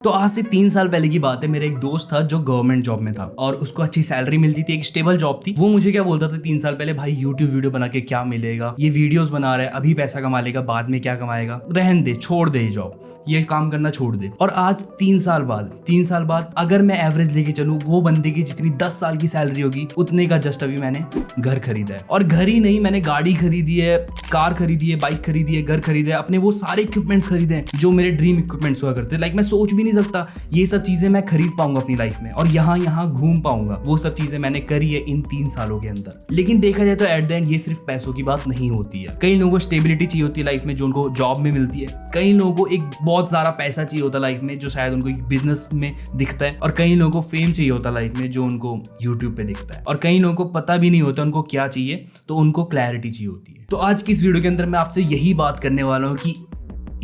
तो आज से 3 साल पहले की बात है। मेरा एक दोस्त था जो गवर्नमेंट जॉब में था और उसको अच्छी सैलरी मिलती थी, एक स्टेबल जॉब थी। वो मुझे क्या बोलता था 3 साल पहले, भाई यूट्यूब वीडियो बना के क्या मिलेगा, ये वीडियोस बना रहा है, अभी पैसा कमा लेगा, बाद में क्या कमाएगा, रहन दे, छोड़ दे ये जॉब, ये काम करना छोड़ दे। और आज 3 साल बाद अगर मैं एवरेज लेके चलूं, वो बंदे की जितनी 10 साल की सैलरी होगी उतने का जस्ट अभी मैंने घर खरीदा है। और घर ही नहीं, मैंने गाड़ी खरीदी है, कार खरीदी है, बाइक खरीदी है, घर खरीदा है, अपने वो सारे इक्विपमेंट्स खरीदे हैं जो मेरे ड्रीम इक्विपमेंट्स हुआ करते। लाइक मैं सोच भी नहीं सकता ये सब चीजें मैं खरीद पाऊंगा अपनी लाइफ में और यहाँ घूम पाऊंगा। वो सब चीजें मैंने करी है इन 3 सालों के अंदर। लेकिन देखा जाए तो एट द एंड ये सिर्फ पैसों की बात नहीं होती है। कई लोगों को स्टेबिलिटी चाहिए होती है लाइफ में, जो उनको जॉब में मिलती है। कई लोगों को एक बहुत सारा पैसा चाहिए होता है लाइफ में, जो शायद उनको बिजनेस में दिखता है। और कई लोगों को फेम चाहिए होता है लाइफ में, जो उनको यूट्यूब पे दिखता है। और कई लोगों को पता भी नहीं होता उनको क्या चाहिए, तो उनको क्लैरिटी चाहिए होती है। तो आज की इस वीडियो के अंदर मैं आपसे यही बात करने वाला हूँ कि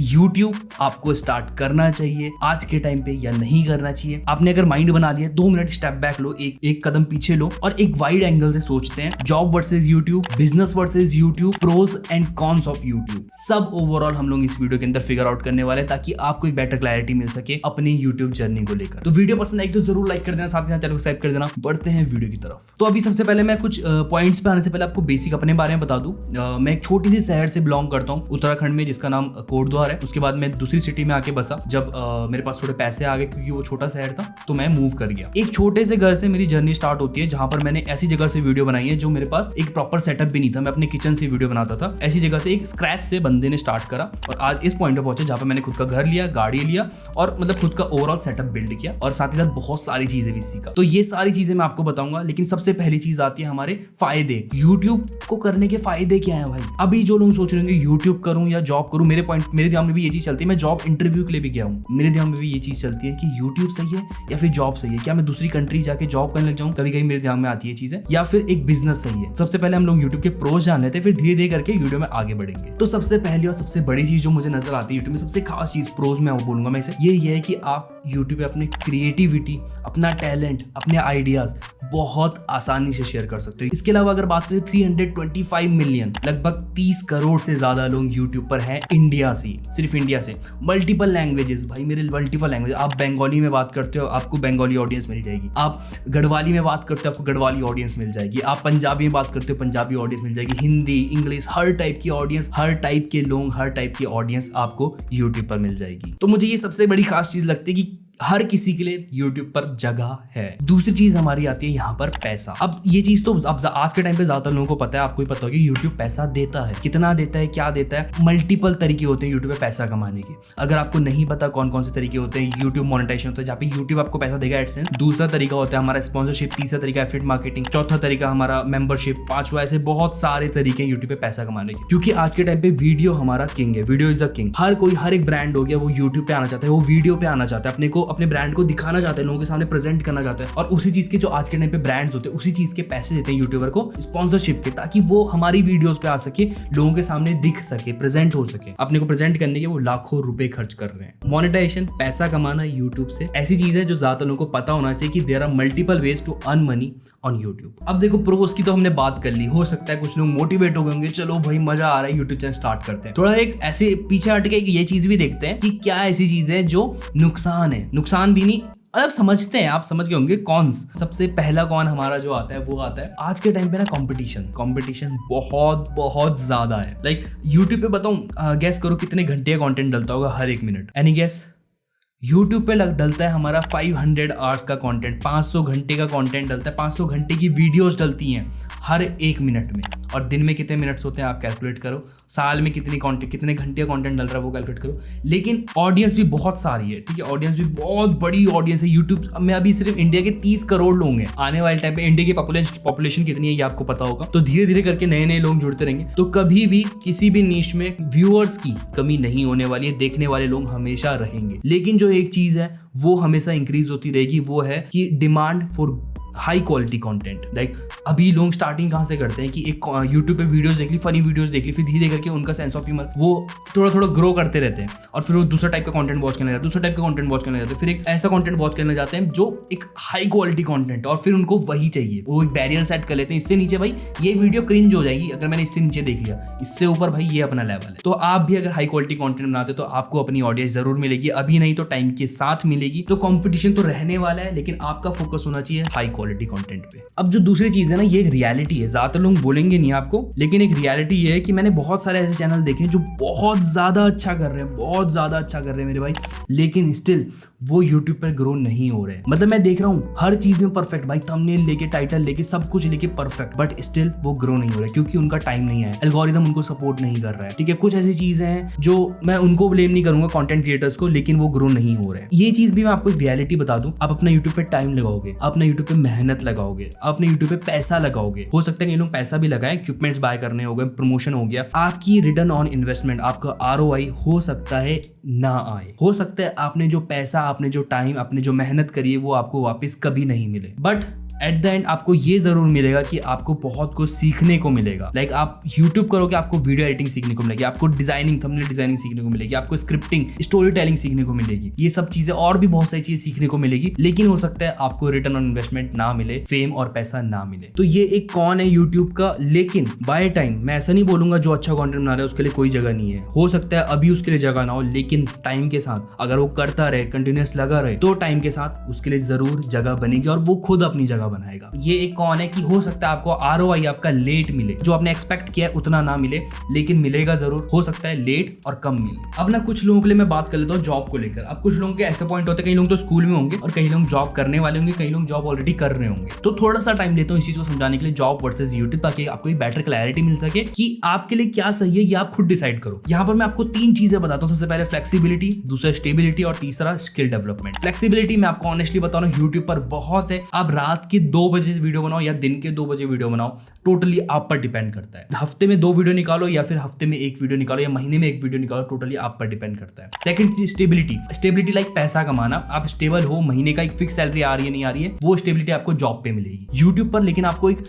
YouTube आपको स्टार्ट करना चाहिए आज के टाइम पे या नहीं करना चाहिए। आपने अगर माइंड बना लिया, 2 मिनट स्टेप बैक लो, एक कदम पीछे लो और एक वाइड एंगल से सोचते हैं। Job versus YouTube, business versus YouTube, pros and cons of YouTube, सब ओवरऑल हम लोग इस वीडियो के अंदर फिगर आउट करने वाले हैं, ताकि आपको एक बेटर क्लैरिटी मिल सके अपनी YouTube जर्नी को लेकर। तो वीडियो पसंद आई तो जरूर लाइक कर देना, साथ ही साथ चैनल को सब्सक्राइब कर देना। बढ़ते हैं वीडियो की तरफ। तो अभी सबसे पहले मैं कुछ पॉइंट्स पे आने से पहले आपको बेसिक अपने बारे में बता दूं। मैं एक छोटी सी शहर से बिलोंग करता हूँ, उत्तराखंड में, जिसका नाम कोटद्वार है। उसके बाद मैं दूसरी सिटी में आके बसा जब मेरे पास थोड़े पैसे आ गए, क्योंकि वो छोटा शहर था, तो मैं मूव कर गया। एक छोटे से घर से मेरी जर्नी स्टार्ट होती है, जहां पर मैंने ऐसी जगह से वीडियो बनाई है जो मेरे पास एक प्रॉपर सेटअप भी नहीं था। मैं अपने किचन से वीडियो बनाता था। ऐसी जगह से एक स्क्रैच से बंदे ने स्टार्ट करा और आज इस पॉइंट पे पहुंचे जहां पर मैंने खुद का घर लिया, गाड़ी लिया और मतलब खुद का ओवरऑल सेटअप बिल्ड किया और साथ ही साथ बहुत सारी चीजें भी सीखा। तो ये सारी चीजें मैं आपको बताऊंगा, लेकिन सबसे पहली चीज आती है हमारे फायदे। यूट्यूब को करने के फायदे क्या है भाई? अभी जो लोग सोच रहे होंगे यूट्यूब करूं या जॉब करूं, मेरे दिमाग में भी ये चीज चलती है। मैं जॉब इंटरव्यू के लिए भी गया हूँ, मेरे दिमाग में भी ये चीज चलती है कि यूट्यूब सही है या फिर जॉब सही है। क्या मैं दूसरी कंट्री जाके जॉब करने लग जाऊँ? कभी कभी मेरे दिमाग में आती है चीजें। या फिर एक बिजनेस सही है। सबसे पहले हम लोग यूट्यूब के प्रोज जान लेते हैं, फिर धीरे धीरे करके वीडियो में आगे बढ़ेंगे। तो सबसे पहली और सबसे बड़ी चीज जो मुझे नजर आती है यूट्यूब में, सबसे खास चीज प्रोज में बोलूंगा मैं इसे, ये है कि आप यूट्यूब पे अपने क्रिएटिविटी, अपना टैलेंट, अपने आइडियाज बहुत आसानी से शेयर कर सकते हो। इसके अलावा अगर बात करें 325 मिलियन, लगभग 30 करोड़ से ज्यादा लोग यूट्यूब पर हैं इंडिया से, सिर्फ इंडिया से। मल्टीपल लैंग्वेजेस, भाई मेरे मल्टीपल लैंग्वेज। आप बंगाली में बात करते हो, आपको बंगाली ऑडियंस मिल जाएगी। आप गढ़वाली में बात करते हो, आपको गढ़वाली ऑडियंस मिल जाएगी। आप पंजाबी में बात करते हो, पंजाबी ऑडियंस मिल जाएगी। हिंदी, इंग्लिश, हर टाइप की ऑडियंस, हर टाइप के लोग, हर टाइप की ऑडियंस आपको यूट्यूब पर मिल जाएगी। तो मुझे ये सबसे बड़ी खास चीज लगती है कि हर किसी के लिए YouTube पर जगह है। दूसरी चीज हमारी आती है यहाँ पर पैसा। अब ये चीज तो अब आज के टाइम पे ज्यादा लोगों को पता है, आपको भी पता होगा YouTube पैसा देता है। कितना देता है, क्या देता है? मल्टीपल तरीके होते हैं YouTube पे पैसा कमाने के। अगर आपको नहीं पता कौन कौन से तरीके होते हैं, YouTube मोनेटाइजेशन होता है जहाँ पे YouTube आपको पैसा देगा, एडसेंस। दूसरा तरीका होता है हमारा स्पॉन्सरशिप। तीसरा तरीका एफिलिएट मार्केटिंग। चौथा तरीका हमारा मेंबरशिप। पांचवा, ऐसे बहुत सारे तरीके हैं YouTube पे पैसा कमाने के। क्योंकि आज के टाइम पे वीडियो हमारा किंग है, वीडियो इज अ किंग। हर एक ब्रांड हो गया, वो YouTube पे आना चाहता है, वो वीडियो पे आना चाहता है, अपने ब्रांड को दिखाना चाहते हैं, लोगों के सामने प्रेजेंट करना चाहते हैं। और उसी चीज के जो आज के टाइम पे ब्रांड्स होते हैं, उसी चीज के पैसे देते हैं यूट्यूबर को, स्पॉन्सरशिप के, ताकि वो हमारी वीडियोस पे आ सके, लोगों के सामने दिख सके, प्रेजेंट हो सके। अपने को प्रेजेंट करने के वो लाखों रुपए खर्च कर रहे हैं। मोनेटाइजेशन, पैसा कमाना यूट्यूब से, ऐसी चीज है जो ज्यादा लोगों को पता होना चाहिए कि there are multiple ways to earn money on YouTube. अब देखो, प्रोस की तो हमने बात कर ली। हो सकता है कुछ लोग मोटिवेट हो गए होंगे, चलो भाई मजा आ रहा है, यूट्यूब चैनल स्टार्ट करते हैं। थोड़ा एक ऐसे पीछे हट के ये चीज भी देखते हैं कि क्या ऐसी चीज है जो नुकसान है। नुकसान भी नहीं, मतलब समझते हैं, आप समझ गए होंगे कॉन्स। सबसे पहला कॉन हमारा जो आता है वो आता है आज के टाइम पे ना कंपटीशन बहुत ज्यादा है। लाइक यूट्यूब पे बताऊं, गैस करो कितने घंटे का कंटेंट डलता होगा हर एक मिनट? Any guess? यूट्यूब पे डलता है हमारा 500 आवर्स का कंटेंट, 500 घंटे का कंटेंट डलता है। 500 घंटे की वीडियोस डलती हैं हर एक मिनट में। और दिन में कितने मिनट्स होते हैं आप कैलकुलेट करो। साल में कितने घंटे का कंटेंट डल रहा है वो कैलकुलेट करो। लेकिन ऑडियंस भी बहुत सारी है, ठीक है? ऑडियंस भी बहुत बड़ी ऑडियंस है यूट्यूब में। अभी सिर्फ इंडिया के 30 करोड़ लोग हैं। आने वाले टाइम पे इंडिया की पॉपुलेशन कितनी है ये आपको पता होगा। तो धीरे धीरे करके नए लोग जुड़ते रहेंगे। तो कभी भी किसी भी नीश में व्यूअर्स की कमी नहीं होने वाली है। देखने वाले लोग हमेशा रहेंगे। लेकिन जो एक चीज है वो हमेशा इंक्रीज होती रहेगी, वो है कि demand for high quality content. Like अभी लोग स्टार्टिंग कहाँ से करते हैं कि एक यूट्यूब पे वीडियोस देख ली, फनी वीडियोस देख ली, फिर धीरे करके उनका सेंस ऑफ ह्यूमर वो थोड़ा थोड़ा ग्रो करते रहते हैं और फिर वो दूसरा टाइप का कंटेंट वॉच करने जाते हैं, दूसरा टाइप का कंटेंट वॉच करने जाते हैं, फिर एक ऐसा कंटेंट वॉच करने जाते हैं जो एक हाई क्वालिटी कंटेंट, और फिर उनको वही चाहिए। वो एक बैरियर सेट कर लेते हैं, इससे नीचे भाई ये वीडियो क्रिंज हो जाएगी अगर मैंने इससे नीचे देख लिया, इससे ऊपर भाई ये अपना लेवल है। तो आप भी अगर हाई क्वालिटी कंटेंट बनाते तो आपको अपनी ऑडियंस जरूर मिलेगी, अभी नहीं तो टाइम के साथ मिलेगी। तो कंपटीशन तो रहने वाला है, लेकिन आपका फोकस होना चाहिए हाई क्वालिटी कंटेंट पे। अब जो दूसरी चीज है ना, ये एक रियलिटी है, ज्यादातर लोग बोलेंगे नहीं आपको, लेकिन एक रियलिटी ये है कि मैंने बहुत सारे ऐसे चैनल देखे हैं जो बहुत ज्यादा अच्छा कर रहे हैं, बहुत ज्यादा अच्छा कर रहे हैं मेरे भाई, लेकिन स्टिल वो YouTube पर ग्रो नहीं हो रहे। मतलब मैं देख रहा हूँ हर चीज में परफेक्ट भाई, थंबनेल लेके, टाइटल लेके, सब कुछ लेके परफेक्ट, बट स्टिल वो ग्रो नहीं हो रहे क्योंकि उनका टाइम नहीं है, एल्गोरिदम उनको सपोर्ट नहीं कर रहा है। ठीक है, कुछ ऐसी चीजें हैं जो मैं उनको ब्लेम नहीं करूंगा कंटेंट क्रिएटर्स को, लेकिन वो ग्रो नहीं हो रहे। ये चीज भी मैं आपको एक रियलिटी बता दूं, आप अपना YouTube पे टाइम लगाओगे, अपना YouTube पे मेहनत लगाओगे, अपने YouTube पे पैसा लगाओगे, हो सकता है कि लोग पैसा भी लगाएं, इक्विपमेंट्स बाय करने हो गए, प्रमोशन हो गया, आपकी रिटर्न ऑन इन्वेस्टमेंट, आपका ROI हो सकता है ना आए, हो सकता है आपने जो पैसा, आपने जो टाइम, आपने जो मेहनत करी है वो आपको वापस कभी नहीं मिले, बट एट द एंड आपको ये जरूर मिलेगा कि आपको बहुत कुछ सीखने को मिलेगा। लाइक आप YouTube करोगे, आपको वीडियो एडिटिंग सीखने को मिलेगी, आपको डिजाइनिंग, थंबनेल डिजाइनिंग सीखने को मिलेगी, आपको स्क्रिप्टिंग, स्टोरी टेलिंग सीखने को मिलेगी, ये सब चीजें और भी बहुत सारी चीजें सीखने को मिलेगी, लेकिन हो सकता है आपको रिटर्न ऑन इन्वेस्टमेंट ना मिले, फेम और पैसा ना मिले। तो ये एक कौन है YouTube का, लेकिन बाय टाइम मैं ऐसा नहीं बोलूंगा जो अच्छा कंटेंट बना रहा है उसके लिए कोई जगह नहीं है, हो सकता है अभी उसके लिए जगह ना हो, लेकिन टाइम के साथ अगर वो करता रहे, कंटिन्यूस लगा रहे, तो टाइम के साथ उसके लिए जरूर जगह बनेगी और वो खुद अपनी जगह बनाएगा। ये एक कौन है कि हो सकता है आपको ROI आपका लेट मिले, जो आपने एक्सपेक्ट किया है उतना ना मिले, लेकिन मिलेगा जरूर, हो सकता है लेट और कम मिले। अब ना कुछ लोगों के लिए मैं बात कर लेता हूँ जॉब को लेकर। अब कुछ लोगों के ऐसे पॉइंट होते हैं, कई लोग तो स्कूल में होंगे और कई लोग जॉब करने वाले होंगे, कई लोग जॉब ऑलरेडी कर रहे होंगे। तो थोड़ा सा टाइम लेता हूँ इस चीज को समझाने के लिए, जॉब वर्सेस यूट्यूब, ताकि आपको एक बेटर क्लैरिटी मिल सके कि आपके लिए क्या सही है, ये आप खुद डिसाइड करो। यहाँ पर मैं आपको 3 चीजें बताता हूँ। सबसे पहले फ्लेक्सिबिलिटी, दूसरा स्टेबिलिटी और तीसरा स्किल डेवलपमेंट। फ्लेक्सिबिलिटी मैं आपको ऑनेस्टली बता रहा हूँ, यूट्यूब पर बहुत है, आप रात के 2 बजे वीडियो बनाओ या दिन के 2 बजे वीडियो बनाओ, टोटली आप पर डिपेंड करता है। हफ्ते में 2 वीडियो निकालो या फिर हफ्ते में 1 वीडियो निकालो या महीने में 1 वीडियो निकालो, टोटली आप पर डिपेंड करता है। सेकंड चीज स्टेबिलिटी। स्टेबिलिटी लाइक पैसा कमाना, आप स्टेबल हो, महीने का एक फिक्स सैलरी आ रही है नहीं आ रही है, वो स्टेबिलिटी आपको जॉब पे मिलेगी यूट्यूब पर, लेकिन आपको एक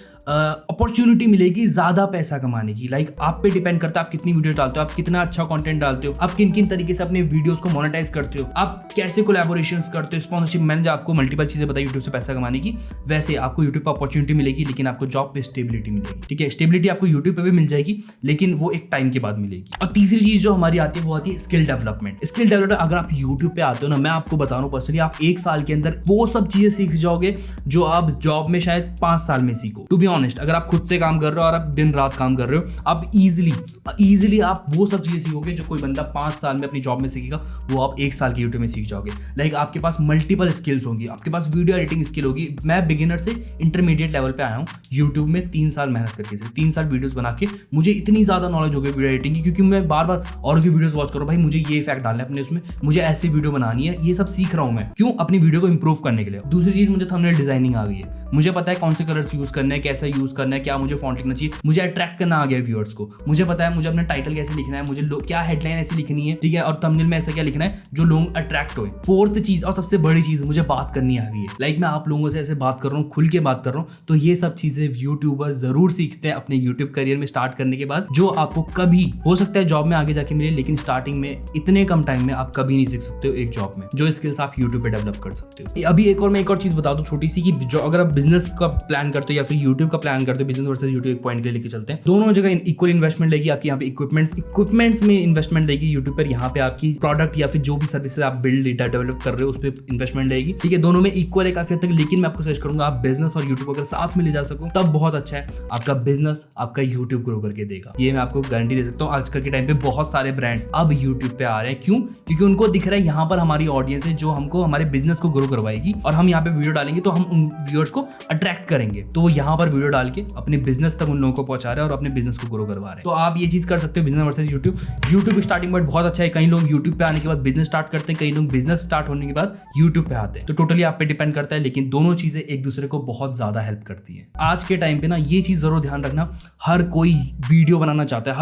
अपॉर्चुनिटी मिलेगी ज्यादा पैसा कमाने की। लाइक आप पे डिपेंड करता है आप कितनी वीडियोस डालते हो, आप कितना अच्छा कंटेंट डालते हो, आप किन किन तरीके से अपने वीडियोस को मोनेटाइज करते हो, आप कैसे कोलैबोरेशंस करते हो, स्पॉन्सरशिप। मैंने जो आपको मल्टीपल चीजें बताई यूट्यूब से पैसा कमाने की, वैसे आपको यूट्यूब पर अपॉर्चुनिटी मिलेगी, लेकिन आपको जॉब पे स्टेबिलिटी मिलेगी। ठीक है, स्टेबिलिटी आपको यूट्यूब पे भी मिल जाएगी, लेकिन वो एक टाइम के बाद मिलेगी। और तीसरी चीज जो हमारी आती है वो आती है स्किल डेवलपमेंट। स्किल डेवलपमेंट अगर आप यूट्यूब पे आते हो ना, मैं आपको बता रहा हूँ पर्सनली, आप 1 साल के अंदर वो सब चीजें सीख जाओगे जो आप जॉब में शायद 5 साल में सीखो। टू बी ऑनेस्ट, अगर आप खुद से काम कर रहे हो और आप दिन रात काम कर रहे हो, आप इजीली आप वो सब चीजें सीखोगे जो कोई बंदा 5 साल में अपनी जॉब में सीखेगा, वो आप 1 साल के यूट्यूब में सीख जाओगे। लाइक आपके पास मल्टीपल स्किल्स होंगी, आपके पास वीडियो एडिटिंग स्किल होगी। मैं बिगिनर से इंटरमीडिएट लेवल पे आया हूँ यूट्यूब में 3 साल मेहनत करके, 3 साल वीडियोस बना के मुझे इतनी ज्यादा नॉलेज हो गई वीडियो एडिटिंग की, क्योंकि मैं बार बार और की वीडियोस वॉच करूँ, भाई मुझे ये इफेक्ट डालना है अपने उसमें, मुझे ऐसी वीडियो बनानी है, ये सब सीख रहा हूँ मैं। क्यों? अपनी वीडियो को इंप्रूव करने के लिए। दूसरी चीज, मुझे थंबनेल डिजाइनिंग आ गई है, मुझे पता है कौन से कलर्स यूज करना है, कैसा यूज करना है, क्या मुझे फॉन्ट लिखना चाहिए, मुझे अट्रैक्ट करना आ गया व्यूअर्स को, मुझे पता है मुझे अपना टाइटल कैसे लिखना है, मुझे क्या हेडलाइन ऐसी लिखनी है, ठीक है, और थंबनेल में ऐसा क्या लिखना है जो लोग अट्रैक्ट होए। फोर्थ चीज और सबसे बड़ी चीज, मुझे बात करनी आ गई है। लाइक मैं आप लोगों से ऐसे बात कर रहा हूँ, खुल के बात कर रहा हूँ, तो ये सब चीजें यूट्यूबर जरूर सीखते हैं अपने यूट्यूब करियर में स्टार्ट करने के बाद, जो आपको कभी हो सकता है जॉब में आगे जाके मिले, लेकिन स्टार्टिंग में इतने कम टाइम में आप कभी नहीं सीख सकते हो एक जॉब में, जो स्किल्स आप यूट्यूब पे डेवलप कर सकते हो। अभी एक और चीज बता दूं छोटी सी, कि जो अगर आप बिजनेस का प्लान करते हो या फिर यूट्यूब का प्लान करते हो, बिजनेस वर्सेस यूट्यूब एक पॉइंट के लेके चलते हैं, दोनों जगह इक्वल इन्वेस्टमेंट लेगी आपकी। यहाँ पे इक्विपमेंट्स में इन्वेस्टमेंट लेगी यूट्यूब पर, यहाँ पे आपकी प्रोडक्ट या फिर जो भी सर्विसेज आप बिल्ड डेटा डेवलप कर रहे हो उस पर इन्वेस्टमेंट लेगी। ठीक है, दोनों में इक्वल है काफी हद तक, लेकिन मैं आपको सजेस्ट करूंगा आप बिजनेस और यूट्यूब अगर साथ में ले जा सको तब बहुत अच्छा है, आपका बिजनेस आपका यूट्यूब ग्रो करके देगा, ये मैं आपको गारंटी दे सकता हूँ। आजकल के टाइम पे बहुत सारे ब्रांड्स अब यूट्यूब पे आ रहे हैं, क्यों? क्योंकि उनको दिख रहा है यहाँ पर हमारी ऑडियंस है जो हमको हमारे बिजनेस को ग्रो करवाएगी, और हम यहाँ पे वीडियो डालेंगे तो हम उन व्यूअर्स को अट्रैक्ट करेंगे, तो वो यहाँ पर वीडियो वीडियो डाल के अपने बिजनेस तक उन लोगों को पहुंचा रहे हैं और अपने बिजनेस को ग्रो करवा रहे हैं। तो आप ये चीज कर सकते हो, business versus YouTube starting point बहुत अच्छा है। कई लोग यूट्यूब पे आने के बाद बिजनेस स्टार्ट करते हैं, कई लोग बिजनेस स्टार्ट होने के बाद यूट्यूब पे आते हैं। तो टोटली आप पे डिपेंड करता है, लेकिन दोनों चीजें एक दूसरे को बहुत ज्यादा हेल्प करती है। आज के टाइम पे ना ये चीज जरूर ध्यान रखना, हर कोई वीडियो बनाना चाहता है,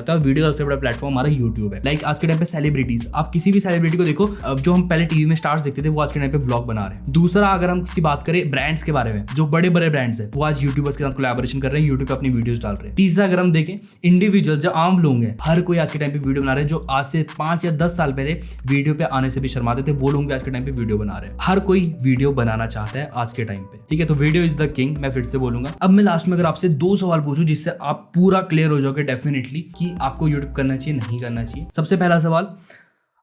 और वीडियो का सबसे बड़ा प्लेटफॉर्म हमारा यूट्यूब है। लाइक आज के टाइम पे सेलिब्रिटीज, आप किसी भी सेलिब्रिटी को देखो, अब जो हम पहले टीवी में स्टार्स देखते थे वो आज के टाइम पे व्लॉग बना रहे हैं। दूसरा, अगर हम किसी बात करें ब्रांड्स के बारे में, जो बड़े बड़े ब्रांड्स है वो आज यूट्यूबर्स के साथ कोलैबोरेशन कर रहे हैं, यूट्यूब पे अपनी वीडियोस डाल रहे हैं। तीसरा, अगर हम देखें इंडिविजुअल जो आम लोग हैं, हर कोई आज के टाइम पे वीडियो बना रहे हैं। जो आज से 5 या 10 साल पहले वीडियो पे आने से भी शर्माते थे, वो लोग भी आज के टाइम पे वीडियो बना रहे हैं। हर कोई वीडियो बनाना चाहता है आज के टाइम पे, ठीक है। तो वीडियो इज द किंग, मैं फिर से बोलूंगा। अब मैं लास्ट में अगर आपसे 2 सवाल पूछूं जिससे आप पूरा क्लियर हो जाओगे डेफिनेटली कि आपको यूट्यूब करना चाहिए नहीं करना चाहिए। सबसे पहला सवाल,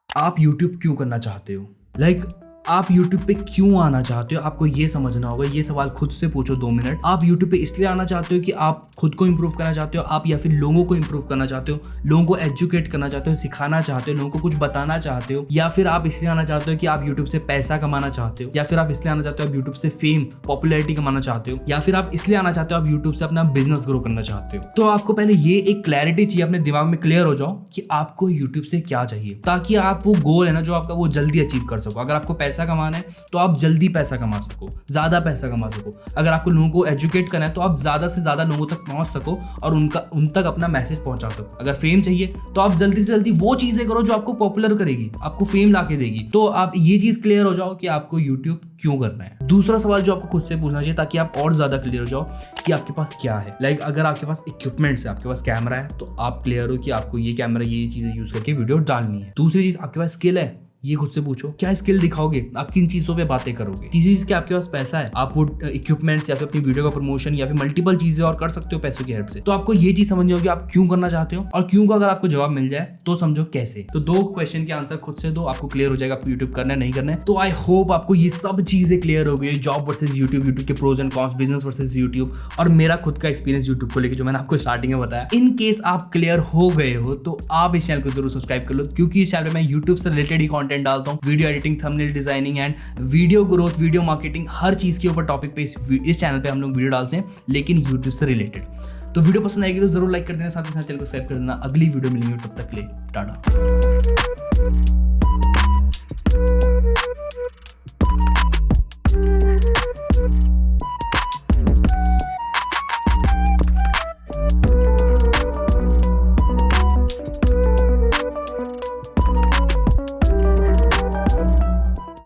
आप यूट्यूब क्यों करना चाहते हो? लाइक आप YouTube पे क्यों आना चाहते हो? आपको ये समझना होगा। ये सवाल खुद से पूछो 2 मिनट। आप YouTube पे इसलिए आना चाहते हो कि आप खुद को इंप्रूव करना चाहते हो, आप या फिर लोगों को इंप्रूव करना चाहते हो, लोगों को एजुकेट करना चाहते हो, सिखाना चाहते हो, लोगों को कुछ बताना चाहते हो, या फिर आप इसलिए आना चाहते हो कि आप YouTube से पैसा कमाना चाहते हो, या फिर आप इसलिए आना चाहते हो आप YouTube से फेम पॉपुलैरिटी कमाना चाहते हो, या फिर आप इसलिए आना चाहते हो आप YouTube से अपना बिजनेस ग्रो करना चाहते हो। तो आपको पहले ये एक क्लैरिटी चाहिए, अपने दिमाग में क्लियर हो जाओ कि आपको YouTube से क्या चाहिए, ताकि आप वो गोल है ना जो आपका, वो जल्दी अचीव कर सको। अगर आपको पैसा कमाना है तो आप जल्दी पैसा कमा सको, ज्यादा पैसा कमा सको। अगर आपको लोगों को एजुकेट करना है तो आप ज्यादा से ज्यादा लोगों तक पहुंच सको और उन तक अपना मैसेज पहुंचा सको। अगर फेम चाहिए तो आप जल्दी से जल्दी वो चीजें करो जो आपको पॉपुलर करेगी, आपको फेम लाके देगी। तो आप ये चीज क्लियर हो जाओ कि आपको यूट्यूब क्यों करना है। दूसरा सवाल जो आपको खुद से पूछना चाहिए, ताकि आप और ज्यादा क्लियर हो जाओ कि आपके पास क्या है। लाइक अगर आपके पास इक्विपमेंट्स है, आपके पास कैमरा है, तो आप क्लियर हो कि आपको ये कैमरा, ये चीजें यूज करके वीडियो डालनी है। दूसरी चीज, आपके पास स्किल है, ये खुद से पूछो क्या स्किल दिखाओगे, आप किन चीजों पे बातें करोगे। तीसरी चीज कि आपके पास पैसा है, आप वो इक्विपमेंट्स या फिर अपनी वीडियो का प्रमोशन या फिर मल्टीपल चीजें और कर सकते हो पैसों की हेल्प से। तो आपको ये चीज समझनी होगी आप क्यों करना चाहते हो, और क्यों का अगर आपको जवाब मिल जाए तो समझो कैसे। तो 2 क्वेश्चन के आंसर खुद से दो, आपको क्लियर हो जाएगा आपको यूट्यूब करना है नहीं करना है। तो आई होप आपको ये सब चीजें क्लियर हो गई, जॉब वर्सेज यूट्यूब, यूट्यूब के pros and cons, business versus YouTube, और मेरा खुद का एक्सपीरियंस यूट्यूब को लेकर जो मैंने आपको स्टार्टिंग में बताया। इन केस आप क्लियर हो गए हो तो आप इस चैनल को जरूर सब्सक्राइब कर लो, क्योंकि इस चैनल पे मैं यूट्यूब से रिलेटेड ही कंटेंट डालता हूँ। Video editing, thumbnail designing and video growth, video marketing, हर चीज के ऊपर टॉपिक पे इस चैनल पे हम लोग वीडियो डालते हैं, लेकिन यूट्यूब से रिलेटेड। तो वीडियो पसंद आएगी तो जरूर लाइक कर देना, साथ ही साथ चैनल को सब्सक्राइब कर देना। अगली वीडियो मिलेंगे, तब तक के लिए टाटा।